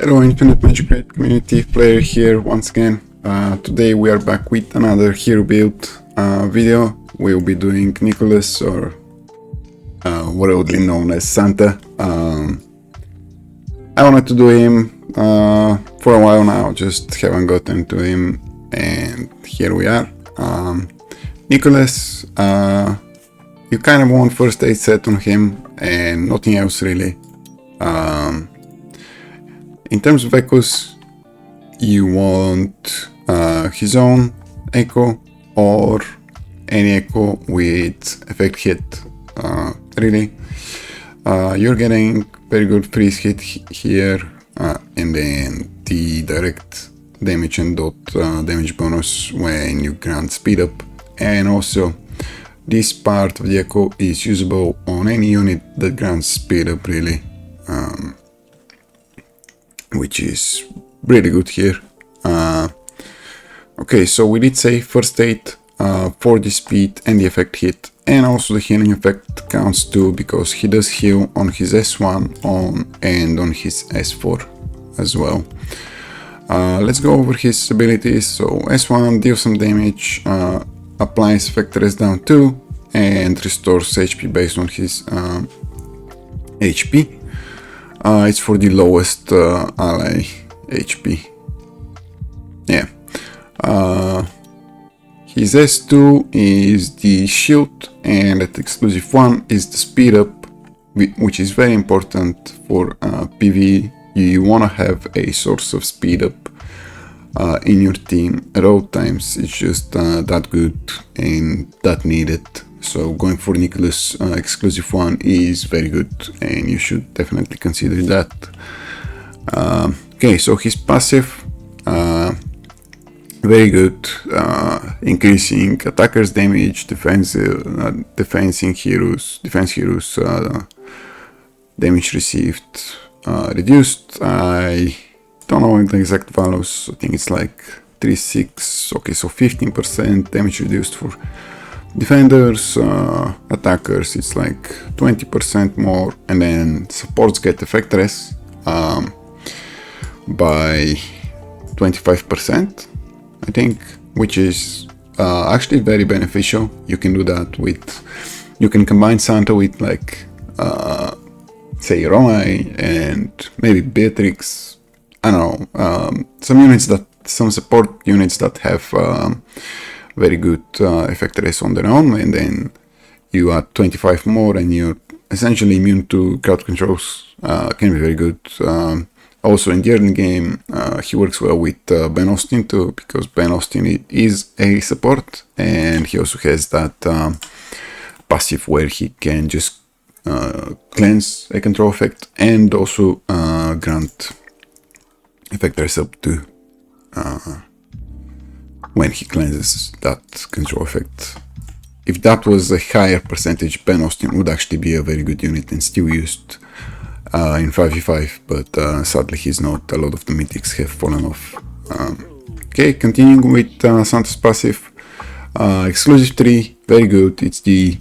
Hello Infinite Magicraid community, Flaery here once again. Today we are back with another hero build video. We'll be doing Nicholas, or worldly known as Santa. I wanted to do him for a while now, just haven't gotten to him, and here we are. Nicholas, you kind of want first aid set on him and nothing else really. In terms of echoes, you want his own echo or any echo with effect hit, really. You're getting very good freeze hit here, and then the direct damage and dot damage bonus when you grant speed up, and also this part of the echo is usable on any unit that grants speed up, really. Which is really good here. Okay, so we did say first aid for the speed and the effect hit, and also the healing effect counts too, because he does heal on his S1 and on his S4 as well. Let's go over his abilities. So S1 deals some damage, applies effect rest down 2, and restores HP based on his HP. It's for the lowest ally HP. Yeah. His S2 is the shield, and at exclusive 1 is the speed up, which is very important for PvE. You want to have a source of speed up in your team at all times. It's just that good and that needed. So going for Nicholas exclusive 1 is very good, and you should definitely consider that. Okay, so his passive, very good, increasing attackers damage, defense heroes damage received reduced. I don't know the exact values. I think it's like 3-6. Okay, so 15% damage reduced for defenders. Attackers it's like 20% more, and then supports get effect rest by 25%, I think, which is actually very beneficial. You can do that with, you can combine Santa with like say Romai and maybe Beatrix. I don't know, some support units that have very good effect rest on their own, and then you add 25 more and you're essentially immune to crowd controls. Can be very good. Also in the early game, he works well with Ben Austin too, because Ben Austin is a support, and he also has that passive where he can just cleanse a control effect and also grant effect rest up to when he cleanses that control effect. If that was a higher percentage, Ben Austin would actually be a very good unit and still used in 5v5, but sadly he's not. A lot of the mythics have fallen off. Okay, continuing with Santa's passive, exclusive 3, very good. It's the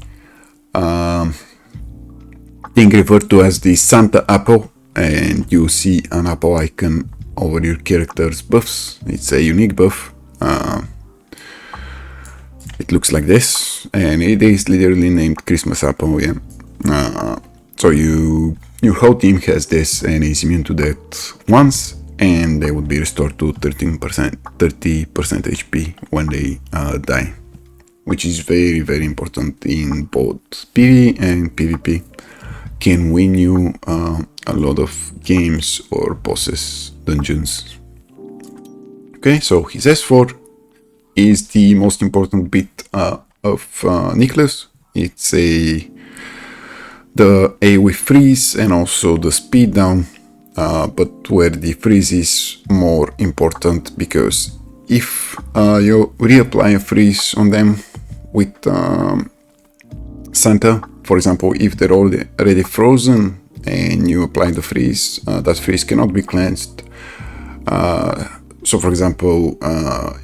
thing referred to as the Santa apple, and you see an apple icon over your character's buffs. It's a unique buff. It looks like this, and it is literally named Christmas apple. Yeah. So your whole team has this and is immune to that once, and they would be restored to 30% HP when they die, which is very, very important in both PvE and PvP. Can win you a lot of games or bosses, dungeons. Okay, so his S4 is the most important bit of Nicholas. It's the AoE freeze and also the speed down, but where the freeze is more important, because if you reapply a freeze on them with Santa, for example, if they're already frozen and you apply the freeze, that freeze cannot be cleansed. So for example,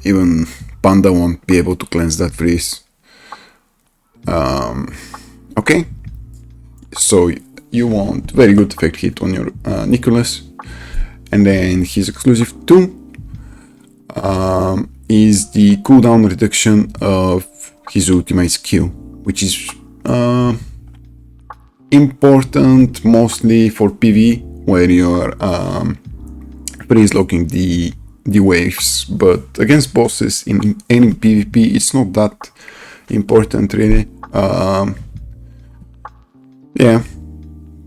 even Panda won't be able to cleanse that freeze. Okay, so you want very good effect hit on your Nicholas, And then his exclusive 2 is the cooldown reduction of his ultimate skill, which is important mostly for PV, where you're freeze locking the waves, but against bosses in any PvP it's not that important really. Yeah,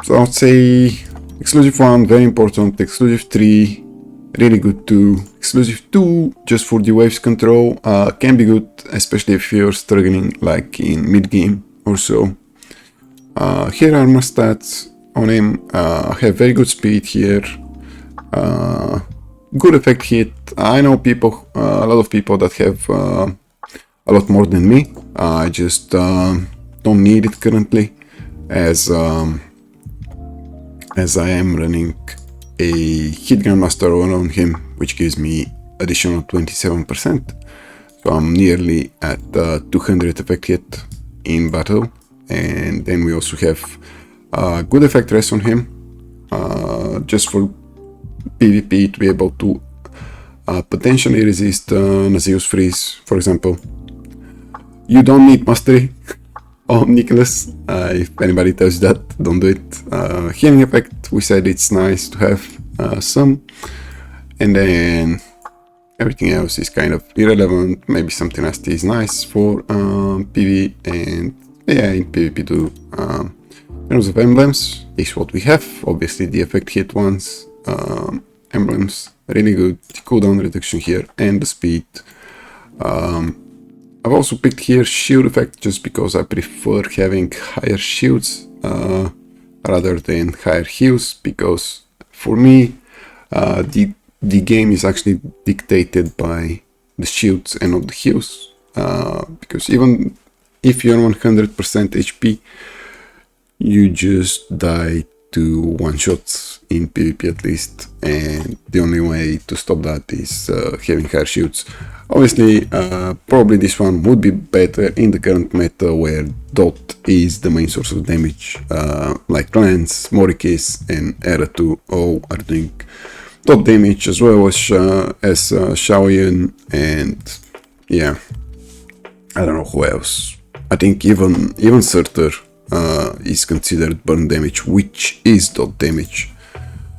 so I'd say exclusive 1 very important, exclusive 3 really good too, exclusive 2 just for the waves control can be good, especially if you're struggling like in mid game or so. Here are my stats on him. I have very good speed here, good effect hit. I know people, a lot of people that have a lot more than me. I just don't need it currently, as I am running a hit grandmaster on him, which gives me additional 27%. So I'm nearly at 200 effect hit in battle. And then we also have good effect rest on him, just for PvP to be able to potentially resist Nazeus freeze, for example. You don't need mastery on Nicholas. If anybody tells you that, don't do it. Healing effect, we said it's nice to have some, and then everything else is kind of irrelevant. Maybe something nasty is nice for PV, and yeah, in PvP too. In terms of emblems, is what we have. Obviously the effect hit ones. Emblems, really good. The cooldown reduction here and the speed. I've also picked here shield effect just because I prefer having higher shields rather than higher heals, because for me the game is actually dictated by the shields and not the heals, because even if you're 100% HP, you just die to one shots in PvP at least, and the only way to stop that is having higher shields. Obviously, probably this one would be better in the current meta where Dot is the main source of damage, like Lance, Morikis and Era 2 all are doing Dot damage, as well as Xiaoyan, and yeah, I don't know who else. I think even Surtur is considered burn damage, which is dot damage.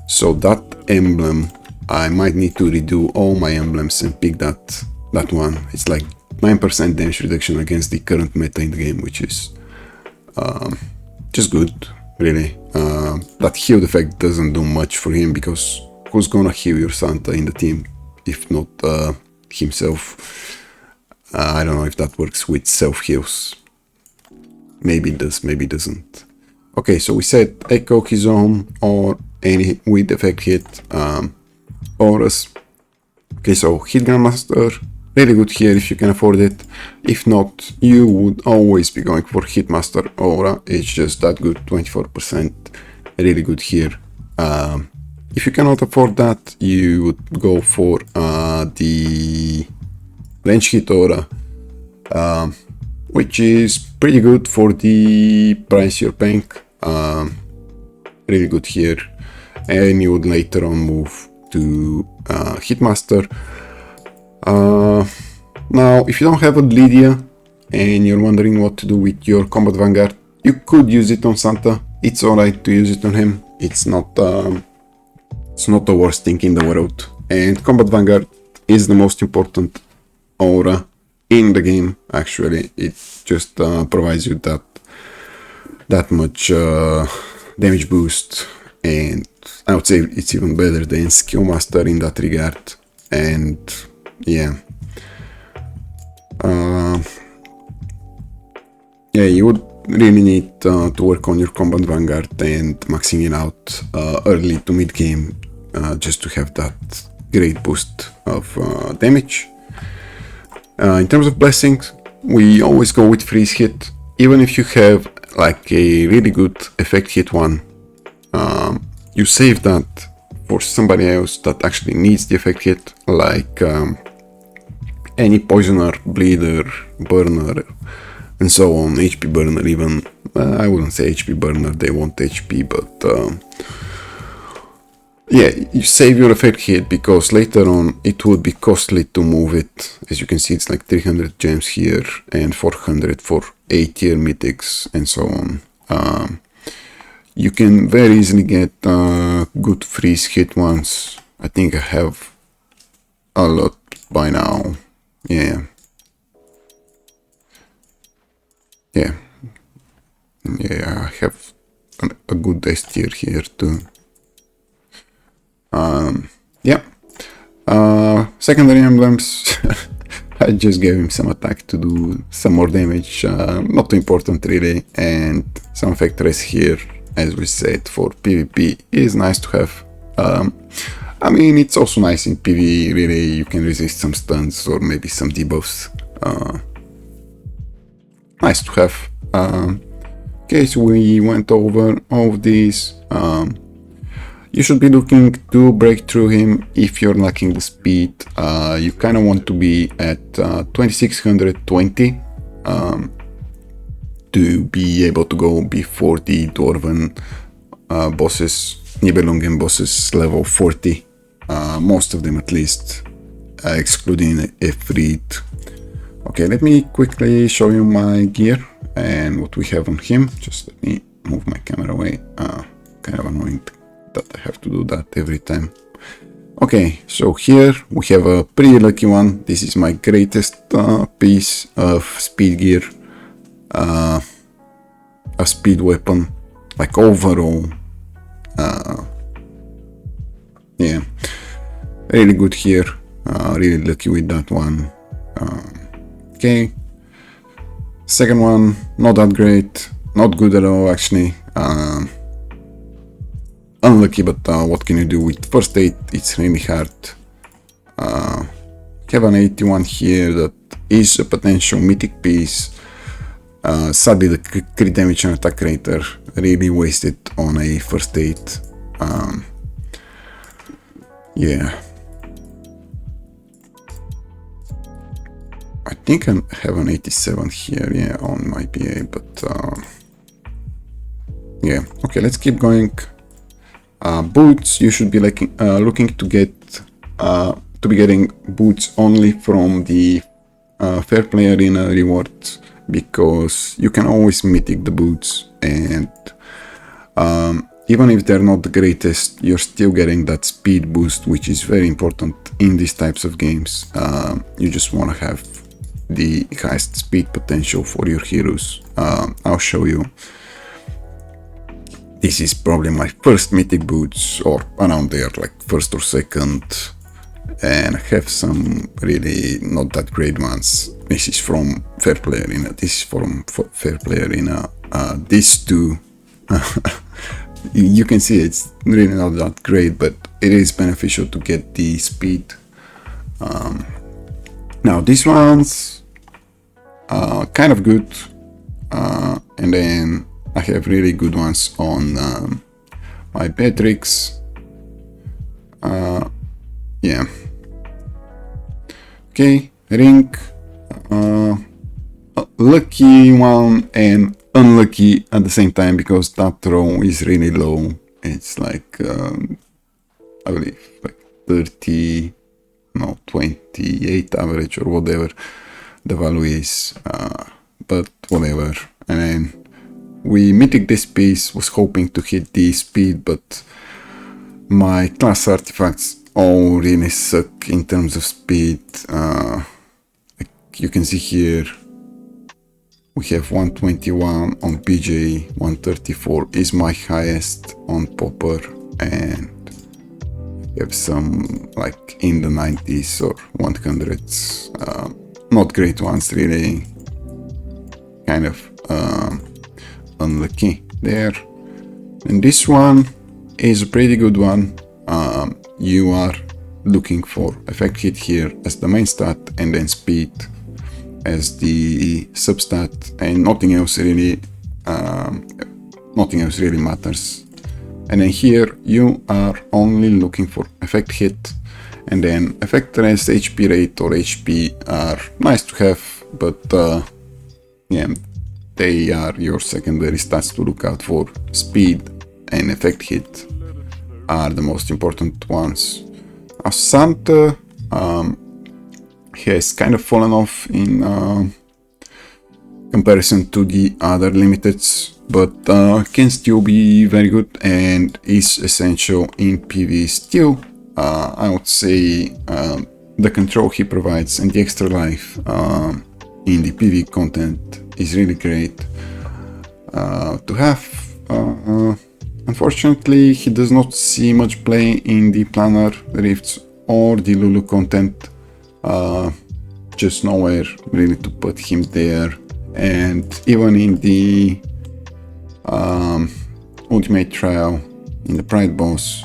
So that emblem, I might need to redo all my emblems and pick that one. It's like 9% damage reduction against the current meta in the game, which is just good, really. That heal effect doesn't do much for him, because who's gonna heal your Santa in the team if not himself? I don't know if that works with self heals. Maybe it does, maybe it doesn't. Okay, so we said echo his own or any with effect hit auras. Okay, so hit grandmaster, really good here if you can afford it. If not, you would always be going for hitmaster aura. It's just that good, 24%, really good here. If you cannot afford that, you would go for the range hit aura, which is pretty good for the price you're paying. Really good here, and you would later on move to hitmaster. Now, if you don't have a Lydia and you're wondering what to do with your combat vanguard, you could use it on Santa. It's alright to use it on him. It's not the worst thing in the world. And combat vanguard is the most important aura in the game. Actually, it just provides you that much damage boost, and I would say it's even better than skill master in that regard. And yeah, you would really need to work on your combat vanguard and maxing it out early to mid game, just to have that great boost of damage. In terms of blessings, we always go with freeze hit. Even if you have like a really good effect hit one, you save that for somebody else that actually needs the effect hit, like any poisoner, bleeder, burner, and so on. HP burner even. I wouldn't say HP burner, they want HP, but Yeah, you save your effect hit because later on it would be costly to move it. As you can see, it's like 300 gems here and 400 for 8-tier mythics and so on. You can very easily get good freeze hit ones. I think I have a lot by now. Yeah. Yeah, I have a good S tier here too. Yeah. Secondary emblems. I just gave him some attack to do some more damage. Not too important really. And some effect rest here, as we said, for PvP is nice to have. I mean, it's also nice in PvE, really. You can resist some stuns or maybe some debuffs. Nice to have. Okay, so we went over all of these. You should be looking to break through him if you're lacking the speed. You kind of want to be at 2620 to be able to go before the Dwarven bosses, Nibelungen bosses level 40. Most of them at least, excluding Efreet. Okay, let me quickly show you my gear and what we have on him. Just let me move my camera away. Kind of annoying that I have to do that every time. Okay, so here we have a pretty lucky one. This is my greatest piece of speed gear. A speed weapon, like overall. Yeah, really good here. Really lucky with that one. Okay, second one, not that great, not good at all actually. Unlucky, but what can you do with first aid? It's really hard. Have an 81 here that is a potential mythic piece. Sadly, the crit damage and attack rate are really wasted on a first aid. Yeah. I think I have an 87 here, yeah, on my PA, but yeah. Okay, let's keep going. Boots, you should be looking to be getting boots only from the Fair Play Arena rewards, because you can always mythic the boots, and even if they're not the greatest, you're still getting that speed boost, which is very important in these types of games. You just want to have the highest speed potential for your heroes. I'll show you. This is probably my first mythic boots, or around there, like first or second, and I have some really not that great ones. This is from Fair Play Arena, this is from Fair Play Arena. These two, you can see it's really not that great, but it is beneficial to get the speed. Now these ones are kind of good, and then I have really good ones on my Beatrix. Yeah. Okay, ring. Lucky one and unlucky at the same time, because that throw is really low. It's like, I believe, like 30, no, 28 average or whatever the value is. But whatever. And then we mythic this piece, was hoping to hit the speed, but my class artifacts all really suck in terms of speed. Like you can see here, we have 121 on PJ, 134 is my highest on Popper, and we have some like in the 90s or 100s. Not great ones really, kind of unlucky there. And this one is a pretty good one. You are looking for effect hit here as the main stat, and then speed as the substat, and nothing else really matters. And then here you are only looking for effect hit, and then effect rest, HP rate or HP are nice to have, but yeah, they are your secondary stats to look out for. Speed and effect hit are the most important ones. Santa he has kind of fallen off in comparison to the other limiteds, but can still be very good and is essential in PvE still. I would say the control he provides and the extra life in the PvE content is really great to have. Unfortunately, he does not see much play in the Planar Rifts or the Lulu content. Just nowhere really to put him there, and even in the Ultimate Trial, in the Pride boss,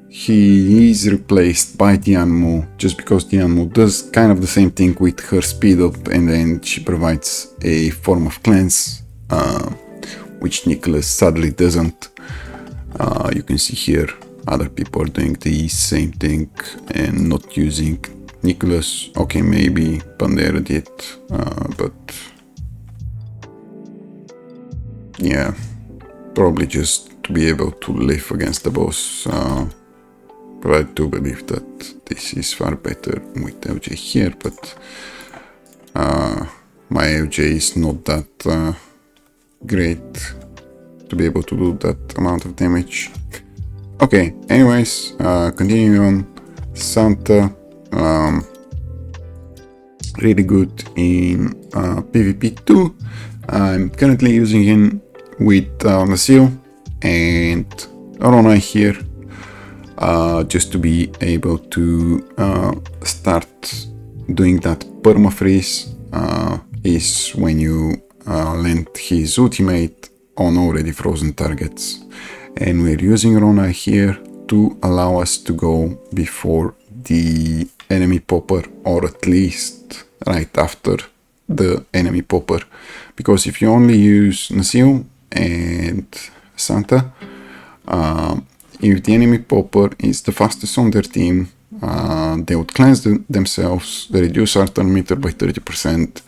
he is replaced by Dianmu just because Dianmu does kind of the same thing with her speed up, and then she provides a form of cleanse, which Nicholas sadly doesn't. You can see here other people are doing the same thing and not using Nicholas. Okay, maybe Bandera did, but yeah, probably just to be able to live against the boss. But I do believe that this is far better with LJ here, but my LJ is not that great to be able to do that amount of damage. Okay, anyways, continuing on, Santa, really good in PvP too. I'm currently using him with Nasil and Arona here, just to be able to start doing that permafreeze, is when you land his ultimate on already frozen targets. And we're using Rona here to allow us to go before the enemy popper, or at least right after the enemy popper. Because if you only use Nasil and Santa, if the enemy popper is the fastest on their team, they would cleanse themselves, they reduce our turn meter by 30%,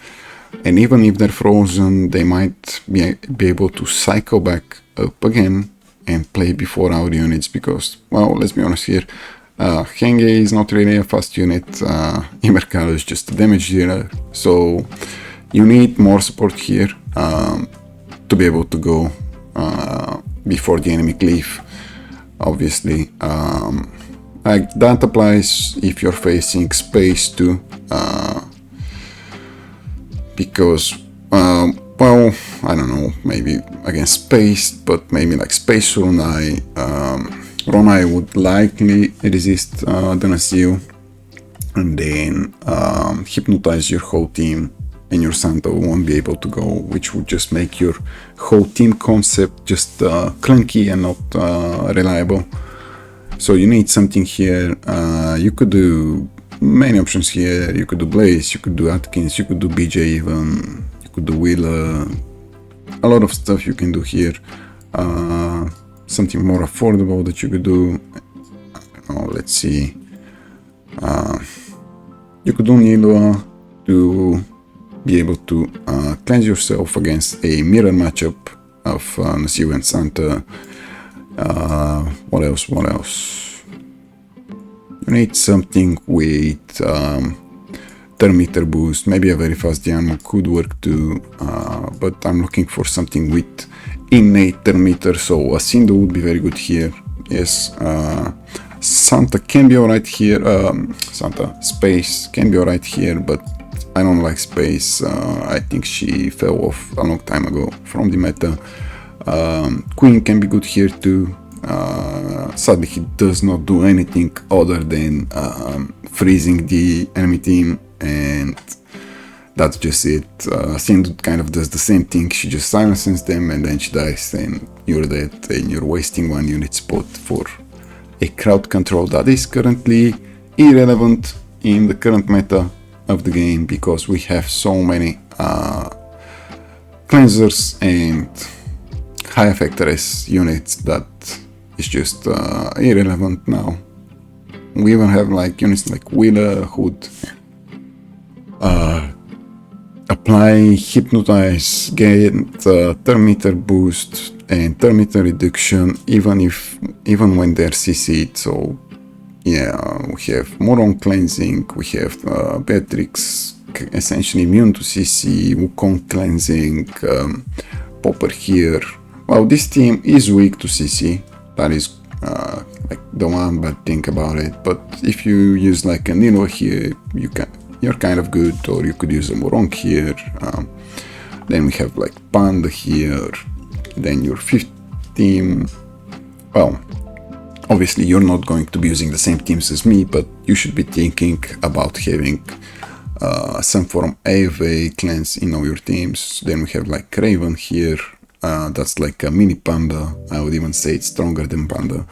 and even if they're frozen, they might be able to cycle back up again and play before our units, because, well, let's be honest here, Henge is not really a fast unit, Imerkalo is just a damage dealer, so you need more support here to be able to go before the enemy cleave, obviously. Like that applies if you're facing space too, because well, I don't know, maybe against space, but maybe like space Runai, Runai would likely resist the Nasil and then hypnotize your whole team, and your Santa won't be able to go, which would just make your whole team concept just clunky and not reliable. So you need something here. You could do many options here. You could do Blaze, you could do Atkins, you could do BJ even, you could do Wheeler. A lot of stuff you can do here. Something more affordable that you could do. I don't know, let's see. You could do Nilua to be able to cleanse yourself against a mirror matchup of Nasil and Santa. What else? You need something with turn meter boost. Maybe a very fast Dianmo could work too, but I'm looking for something with innate turn meter, so a Sindu would be very good here. Yes, Santa can be alright here. Santa Space can be alright here, but I don't like Space. I think she fell off a long time ago from the meta. Queen can be good here too. Sadly, he does not do anything other than freezing the enemy team, and that's just it. Sindhu kind of does the same thing. She just silences them and then she dies, and you're dead, and you're wasting one unit spot for a crowd control that is currently irrelevant in the current meta of the game, because we have so many cleansers and high effectoress units that is just irrelevant now. We even have like units like Wheeler who would apply Hypnotize, get turn meter boost and terminator reduction, even when they're CC'd. So yeah, we have Moron cleansing, we have Beatrix essentially immune to CC, Wukong cleansing, Popper here. Well, this team is weak to CC, that is like the one bad thing about it, but if you use like a Nilo here, you're kind of good, or you could use a Moron here. Then we have like Panda here, then your fifth team. Well, obviously you're not going to be using the same teams as me, but you should be thinking about having some form of a cleanse in all your teams. Then we have like Raven here, that's like a mini Panda, I would even say it's stronger than Panda.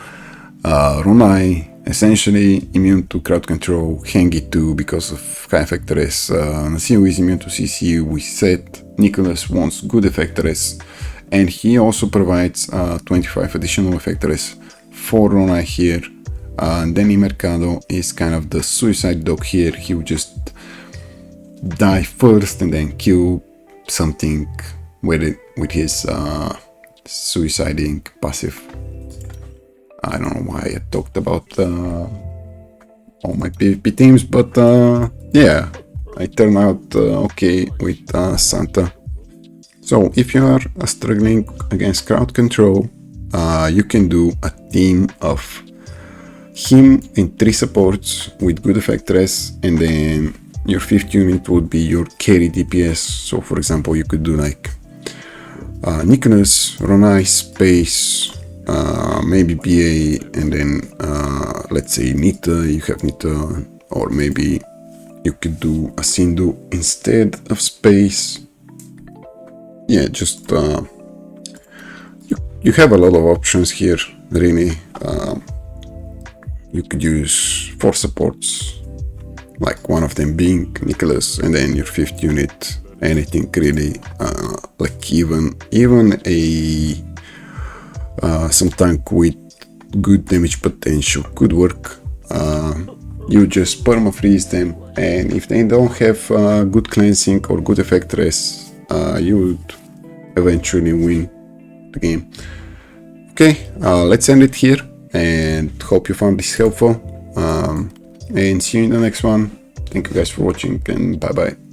Runai, essentially immune to crowd control, Hengi too because of high effector S, Nasiu is immune to CC, we said Nicholas wants good effector S, and he also provides 25 additional effector S for Runai here. Danny Mercado is kind of the suicide dog here, he would just die first and then kill something with his suiciding passive. I don't know why I talked about all my PvP teams, but yeah, I turned out okay with Santa. So if you are struggling against crowd control, you can do a team of him and 3 supports with good effector S, and then your 5th unit would be your carry DPS. So for example, you could do like Nicholas, Ronai, Space, maybe BA, and then let's say Nita, you have Nita, or maybe you could do a Sindhu instead of Space. Yeah, just you have a lot of options here, really. You could use 4 supports, like one of them being Nicholas, and then your 5th unit, anything really, like even a some tank with good damage potential could work. You just perma-freeze them, and if they don't have good cleansing or good effector S, you would eventually win the game. Okay, let's end it here, and hope you found this helpful, and see you in the next one. Thank you guys for watching, and bye bye.